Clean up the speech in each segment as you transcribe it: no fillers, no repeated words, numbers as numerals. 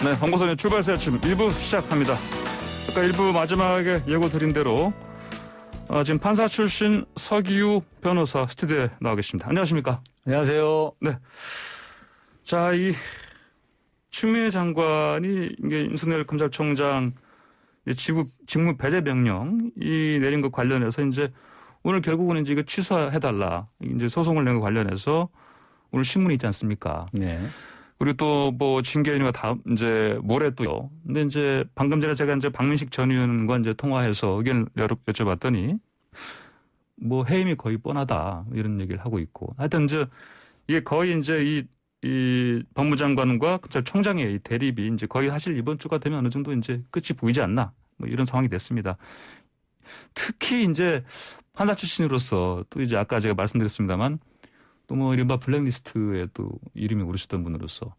네, 황보선의 출발새 아침 1부 시작합니다. 아까 1부 마지막에 예고 드린 대로 지금 판사 출신 서기우 변호사 스튜디오에 나와 계십니다. 안녕하십니까? 안녕하세요. 네. 자, 이 추미애 장관이 이게 윤석열 검찰총장 직무 배제 명령 이 내린 것 관련해서 이제 오늘 결국은 이제 이거 취소해달라 이제 소송을 낸 것 관련해서 오늘 신문이 있지 않습니까? 네. 그리고 또 뭐 징계위원회가 다 이제 모레 또요. 근데 이제 방금 전에 제가 이제 박민식 전 의원과 이제 통화해서 의견을 여쭤봤더니 뭐 해임이 거의 뻔하다 이런 얘기를 하고 있고 하여튼 이제 이게 거의 이제 이 법무장관과 검찰총장의 이 대립이 이제 거의 사실 이번 주가 되면 어느 정도 이제 끝이 보이지 않나 뭐 이런 상황이 됐습니다. 특히 이제 판사 출신으로서 또 이제 아까 제가 말씀드렸습니다만 또 뭐 이른바 블랙리스트에 또 이름이 오르셨던 분으로서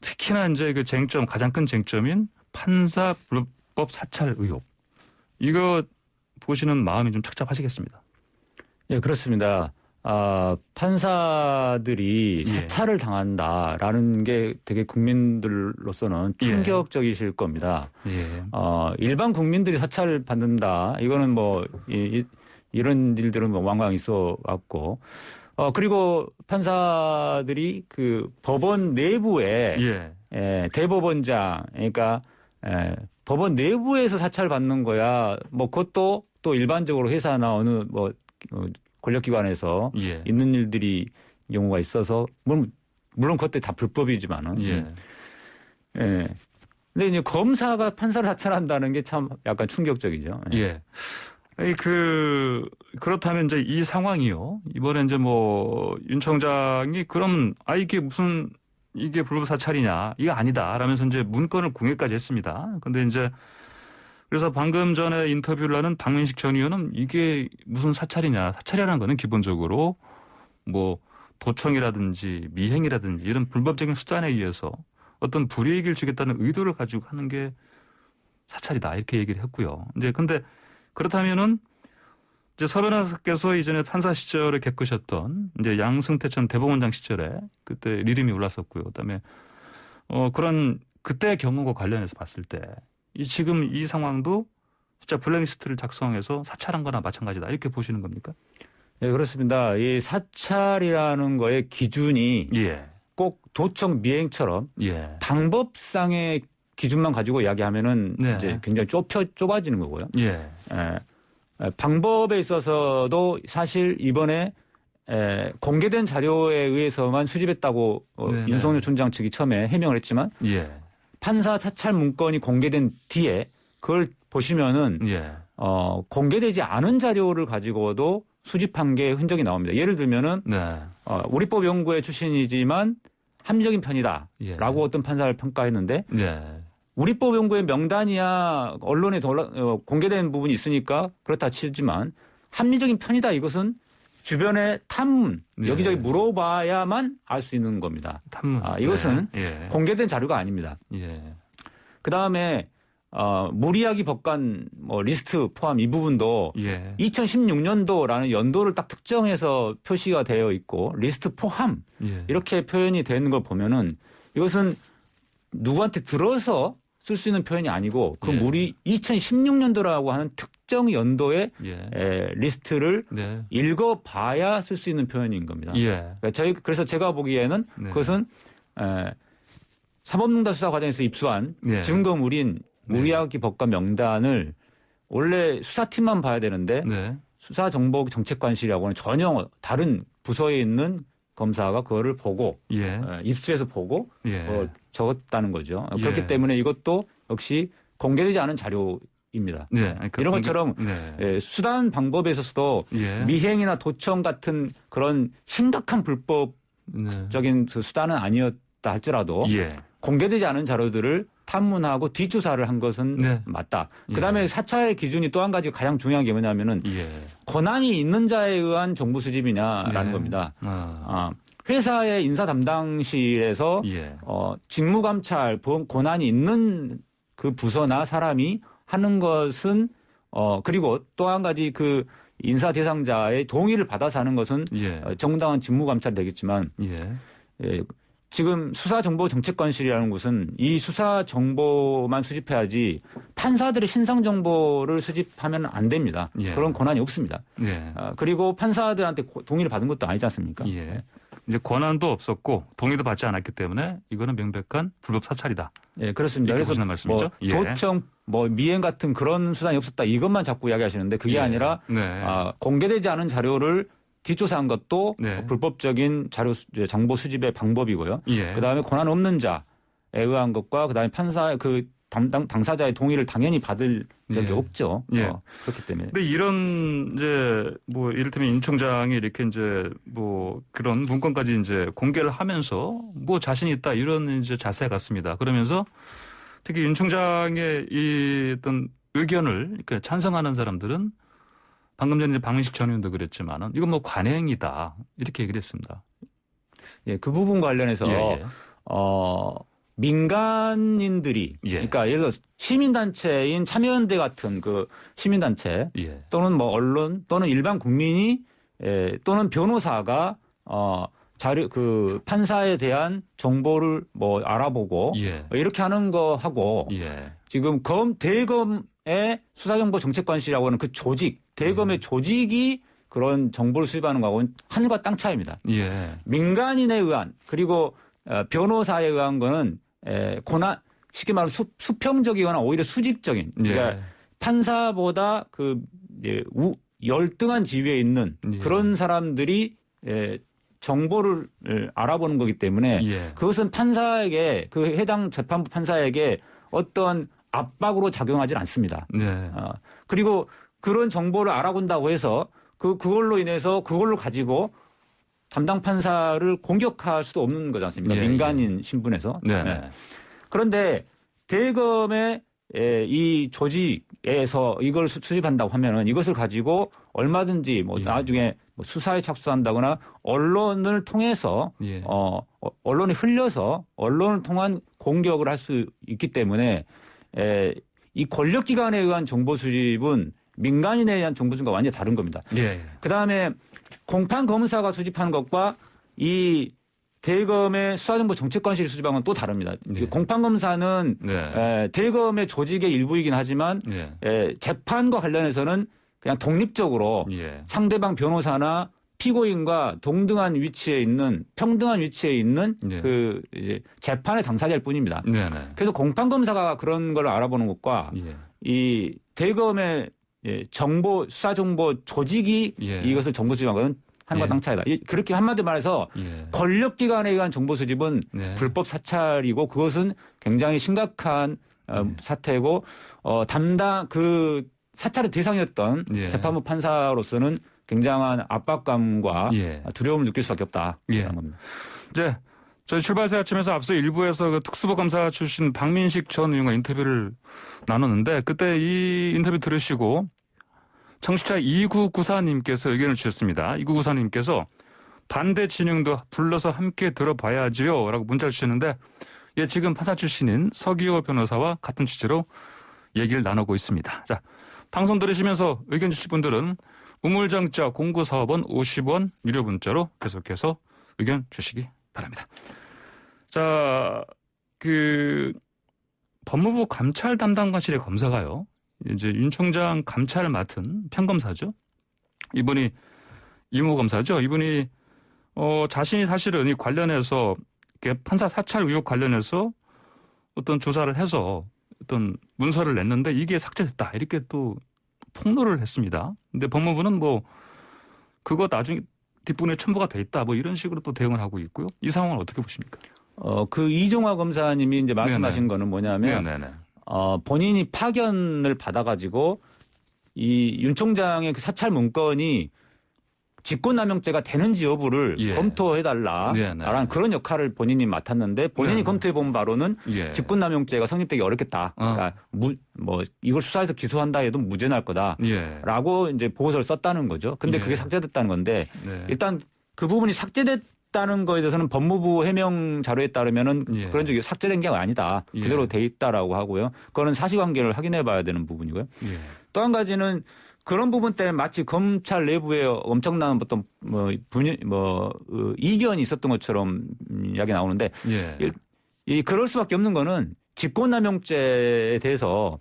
특히나 이제 그 쟁점 가장 큰 쟁점인 판사 불법 사찰 의혹 이거 보시는 마음이 좀 착잡하시겠습니다. 예, 그렇습니다. 판사들이 사찰을 당한다라는 게 되게 국민들로서는 충격적이실 겁니다. 일반 국민들이 사찰을 받는다. 이거는 뭐 이런 일들은 뭐 왕왕 있어 왔고 그리고 판사들이 그 법원 내부에 대법원장 그러니까 법원 내부에서 사찰 받는 거야. 뭐 그것도 또 일반적으로 회사나 어느 뭐 권력기관에서 있는 일들이 경우가 있어서 물론 그것도 다 불법이지만은. 근데 이제 검사가 판사를 사찰한다는 게 참 약간 충격적이죠. 그렇다면 이제 이 상황이요. 이번에 이제 뭐 윤 총장이 그럼 이게 불법 사찰이냐. 이게 아니다. 라면서 이제 문건을 공개까지 했습니다. 근데 이제 그래서 방금 전에 인터뷰를 하는 박민식 전 의원은 이게 무슨 사찰이냐. 사찰이라는 거는 기본적으로 뭐 도청이라든지 미행이라든지 이런 불법적인 수단에 의해서 어떤 불이익을 주겠다는 의도를 가지고 하는 게 사찰이다. 이렇게 얘기를 했고요. 이제 근데 그렇다면은 이제 서 변호사께서 이전에 판사 시절에 겪으셨던 이제 양승태 전 대법원장 시절에 그때 리듬이 올랐었고요. 그다음에 그런 그때 경우와 관련해서 봤을 때 지금 이 상황도 진짜 블랙리스트를 작성해서 사찰한 거나 마찬가지다. 이렇게 보시는 겁니까? 네, 그렇습니다. 이 사찰이라는 거의 기준이 꼭 도청 미행처럼 방법상의 기준만 가지고 이야기하면은 이제 굉장히 좁아지는 거고요. 방법에 있어서도 사실 이번에 공개된 자료에 의해서만 수집했다고 윤석열 총장 측이 처음에 해명을 했지만 판사 사찰 문건이 공개된 뒤에 그걸 보시면은 공개되지 않은 자료를 가지고도 수집한 게 흔적이 나옵니다. 예를 들면은 우리법 연구회 출신이지만 합리적인 편이다라고 어떤 판사를 평가했는데 우리법 연구의 명단이야 언론에 공개된 부분이 있으니까 그렇다 치지만 합리적인 편이다 이것은 주변에 탐문 여기저기 물어봐야만 알 수 있는 겁니다. 이것은 공개된 자료가 아닙니다. 그다음에 무리하기 법관 뭐 리스트 포함 이 부분도 2016년도라는 연도를 딱 특정해서 표시가 되어 있고 리스트 포함 이렇게 표현이 되는 걸 보면은 이것은 누구한테 들어서 쓸 수 있는 표현이 아니고 그 무리 2016년도라고 하는 특정 연도의 리스트를 읽어봐야 쓸 수 있는 표현인 겁니다. 그래서 제가 보기에는 그것은 사법농단 수사 과정에서 입수한 증거물인 무리하기 법관 명단을 원래 수사팀만 봐야 되는데 수사정보정책관실이라고는 전혀 다른 부서에 있는 검사가 그거를 보고 입수해서 보고 적었다는 거죠. 그렇기 때문에 이것도 역시 공개되지 않은 자료입니다. 이런 것처럼 수단 방법에 있어서도 미행이나 도청 같은 그런 심각한 불법적인 수단은 아니었다 할지라도 공개되지 않은 자료들을 탐문하고 뒷조사를 한 것은 맞다. 그다음에 사찰의 기준이 또 한 가지 가장 중요한 게 뭐냐면은 권한이 있는 자에 의한 정보 수집이냐라는 겁니다. 회사의 인사 담당실에서 직무감찰 권한이 있는 그 부서나 사람이 하는 것은 그리고 또 한 가지 그 인사 대상자의 동의를 받아서 하는 것은 정당한 직무감찰이 되겠지만 지금 수사정보정책관실이라는 곳은 이 수사 정보만 수집해야지 판사들의 신상 정보를 수집하면 안 됩니다. 예. 그런 권한이 없습니다. 예. 그리고 판사들한테 동의를 받은 것도 아니지 않습니까? 예. 이제 권한도 없었고 동의도 받지 않았기 때문에 이거는 명백한 불법 사찰이다. 예, 그렇습니다. 그래서 말씀이죠? 뭐 도청, 뭐 미행 같은 그런 수단이 없었다 이것만 자꾸 이야기하시는데 그게 예. 아니라 네. 공개되지 않은 자료를 뒷조사한 것도 네. 불법적인 자료 정보 수집의 방법이고요. 예. 그다음에 권한 없는 자에 의한 것과 그다음에 판사 그 당사자의 동의를 당연히 받을 적이 예. 없죠. 예. 그렇기 때문에. 근데 이런 이제 뭐 이를테면 윤 총장이 이렇게 이제 뭐 그런 문건까지 이제 공개를 하면서 뭐 자신 있다 이런 이제 자세 같습니다. 그러면서 특히 윤 총장의 이 어떤 의견을 이렇게 찬성하는 사람들은 방금 전에 박민식 전 의원도 그랬지만은 이건 뭐 관행이다 이렇게 얘기를 했습니다. 예, 그 부분 관련해서 민간인들이 그러니까 예를 들어 시민단체인 참여연대 같은 그 시민단체 또는 뭐 언론 또는 일반 국민이 또는 변호사가 자료 그 판사에 대한 정보를 뭐 알아보고 이렇게 하는 거 하고 지금 대검의 수사정보정책관실이라고 하는 그 조직 대검의 조직이 그런 정보를 수집하는 거하고는 하늘과 땅 차이입니다. 민간인에 의한 그리고 변호사에 의한 거는 고난 쉽게 말하면 수평적이거나 오히려 수직적인 그러니까 판사보다 그 열등한 지위에 있는 그런 사람들이 정보를 알아보는 거기 때문에 그것은 판사에게 그 해당 재판부 판사에게 어떤 압박으로 작용하지 않습니다. 그리고 그런 정보를 알아본다고 해서 그걸로 인해서 그걸로 가지고 담당 판사를 공격할 수도 없는 거지 않습니까? 민간인 신분에서. 그런데 대검의 이 조직에서 이걸 수집한다고 하면은 이것을 가지고 얼마든지 뭐 나중에 뭐 수사에 착수한다거나 언론을 통해서 언론이 흘려서 언론을 통한 공격을 할 수 있기 때문에 이 권력기관에 의한 정보 수집은 민간인에 의한 정보 수집과 완전히 다른 겁니다. 그다음에 공판 검사가 수집한 것과 이 대검의 수사정보 정책관실이 수집한 건 또 다릅니다. 공판 검사는 대검의 조직의 일부이긴 하지만 재판과 관련해서는 그냥 독립적으로 상대방 변호사나 피고인과 동등한 위치에 있는 평등한 위치에 있는 그 이제 재판의 당사자일 뿐입니다. 그래서 공판 검사가 그런 걸 알아보는 것과 이 대검의 정보 수사정보 조직이 이것을 정보 수집한 것은 하늘과 땅 차이다. 그렇게 한마디 말해서 권력기관에 의한 정보 수집은 불법 사찰이고 그것은 굉장히 심각한 사태고 담당 그 사찰의 대상이었던 재판부 판사로서는 굉장한 압박감과 두려움을 느낄 수밖에 없다. 그런 겁니다. 이제 저희 출발사 아침에서 앞서 일부에서 그 특수부 검사 출신 박민식 전 의원과 인터뷰를 나눴는데 그때 이 인터뷰 들으시고 청취자 2994님께서 의견을 주셨습니다. 2994님께서 반대 진영도 불러서 함께 들어봐야지요 라고 문자를 주셨는데 지금 판사 출신인 서기호 변호사와 같은 취지로 얘기를 나누고 있습니다. 자, 방송 들으시면서 의견 주실 분들은 우물정자 0945번 50원 유료 문자로 계속해서 의견 주시기 바랍니다. 자, 그 법무부 감찰 담당관실의 검사가요. 이제 윤 총장 감찰 맡은 평검사죠. 이분이 이모 검사죠. 이분이 자신이 사실은 이 관련해서 판사 사찰 의혹 관련해서 어떤 조사를 해서 어떤 문서를 냈는데 이게 삭제됐다 이렇게 또 폭로를 했습니다. 근데 법무부는 뭐 그거 나중에 뒷부분에 첨부가 돼 있다 뭐 이런 식으로 또 대응을 하고 있고요. 이 상황을 어떻게 보십니까? 그 이종화 검사님이 이제 말씀하신 거는 뭐냐면 본인이 파견을 받아가지고 이 윤 총장의 그 사찰 문건이 직권남용죄가 되는지 여부를 검토해달라라는 그런 역할을 본인이 맡았는데 본인이 검토해본 바로는 직권남용죄가 성립되기 어렵겠다. 그러니까 뭐 이걸 수사해서 기소한다 해도 무죄 날 거다라고 이제 보고서를 썼다는 거죠. 근데 그게 삭제됐다는 건데 일단 그 부분이 삭제됐다는 거에 대해서는 법무부 해명 자료에 따르면은 그런 적이 삭제된 게 아니다. 그대로 돼 있다라고 하고요. 그거는 사실관계를 확인해 봐야 되는 부분이고요. 또 한 가지는 그런 부분 때문에 마치 검찰 내부에 엄청난 어떤 이견이 있었던 것처럼 이야기 나오는데 그럴 수밖에 없는 거는 직권남용죄에 대해서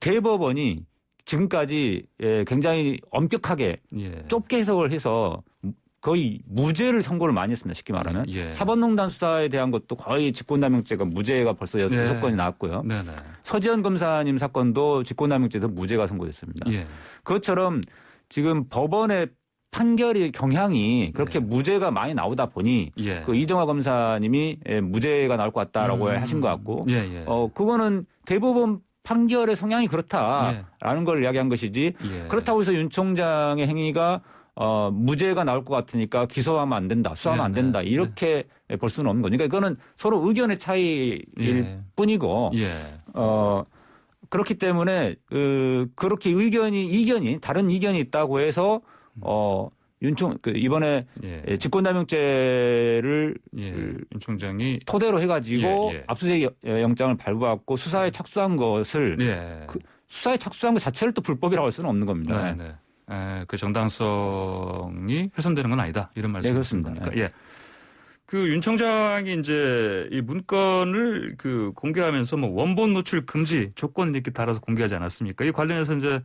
대법원이 지금까지 굉장히 엄격하게 좁게 해석을 해서 거의 무죄를 선고를 많이 했습니다. 쉽게 말하면. 사법농단 수사에 대한 것도 거의 직권남용죄가 무죄가 벌써 6건이 나왔고요. 서지현 검사님 사건도 직권남용죄에서 무죄가 선고됐습니다. 그것처럼 지금 법원의 판결의 경향이 그렇게 무죄가 많이 나오다 보니 그 이정화 검사님이 무죄가 나올 것 같다라고 하신 것 같고 그거는 대법원 판결의 성향이 그렇다라는 걸 이야기한 것이지 그렇다고 해서 윤 총장의 행위가 무죄가 나올 것 같으니까 기소하면 안 된다, 수사하면 안 된다 이렇게 볼 수는 없는 거니까 그거는 서로 의견의 차이일 뿐이고 그렇기 때문에 그렇게 이견이 다른 이견이 있다고 해서 이번에 직권남용죄를 윤 총장이 토대로 해가지고 압수수색 영장을 발부하고 수사에 착수한 것을 수사에 착수한 것 자체를 또 불법이라고 할 수는 없는 겁니다. 그 정당성이 훼손되는 건 아니다 이런 말씀이십니까? 그 윤 총장이 이제 이 문건을 공개하면서 원본 노출 금지 조건 이렇게 달아서 공개하지 않았습니까? 이 관련해서 이제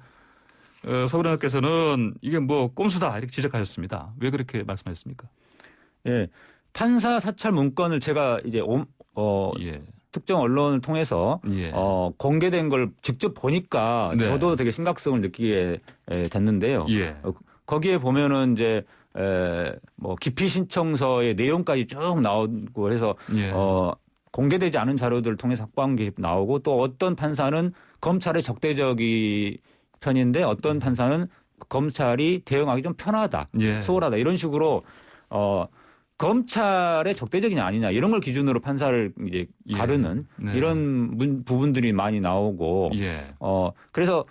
서울대학교에서는 이게 꼼수다 이렇게 지적하셨습니다. 왜 그렇게 말씀하셨습니까? 판사 사찰 문건을 제가 이제 특정 언론을 통해서 공개된 걸 직접 보니까 저도 되게 심각성을 느끼게 됐는데요. 거기에 보면은 이제 기피 신청서의 내용까지 쭉 나오고 해서 공개되지 않은 자료들을 통해서 확보한 게 나오고 또 어떤 판사는 검찰의 적대적인 편인데 어떤 판사는 검찰이 대응하기 좀 편하다, 소홀하다 이런 식으로 검찰의 적대적이냐 아니냐 이런 걸 기준으로 판사를 이제 가르는 이런 부분들이 많이 나오고 그래서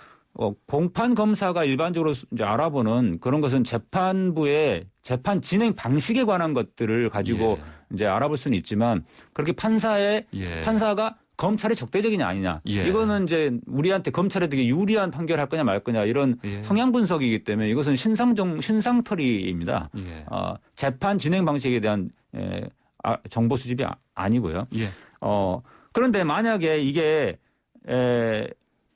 공판 검사가 일반적으로 이제 알아보는 그런 것은 재판부의 재판 진행 방식에 관한 것들을 가지고 이제 알아볼 수는 있지만 그렇게 판사가 검찰이 적대적이냐 아니냐 이거는 이제 우리한테 검찰에 되게 유리한 판결할 거냐 말 거냐 이런 성향 분석이기 때문에 이것은 신상털이입니다. 재판 진행 방식에 대한 정보 수집이 아니고요. 그런데 만약에 이게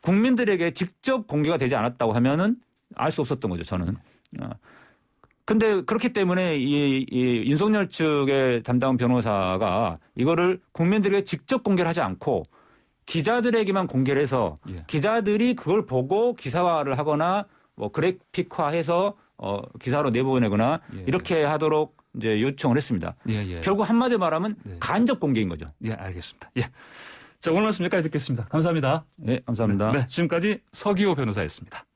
국민들에게 직접 공개가 되지 않았다고 하면은 알 수 없었던 거죠. 저는. 근데 그렇기 때문에 이 윤석열 측의 담당 변호사가 이거를 국민들에게 직접 공개를 하지 않고 기자들에게만 공개를 해서 기자들이 그걸 보고 기사화를 하거나 그래픽화해서 기사로 내보내거나 이렇게 하도록 이제 요청을 했습니다. 결국 한마디 말하면 간접 공개인 거죠. 알겠습니다. 자, 오늘 말씀 여기까지 듣겠습니다. 감사합니다. 네, 감사합니다. 지금까지 서기호 변호사였습니다.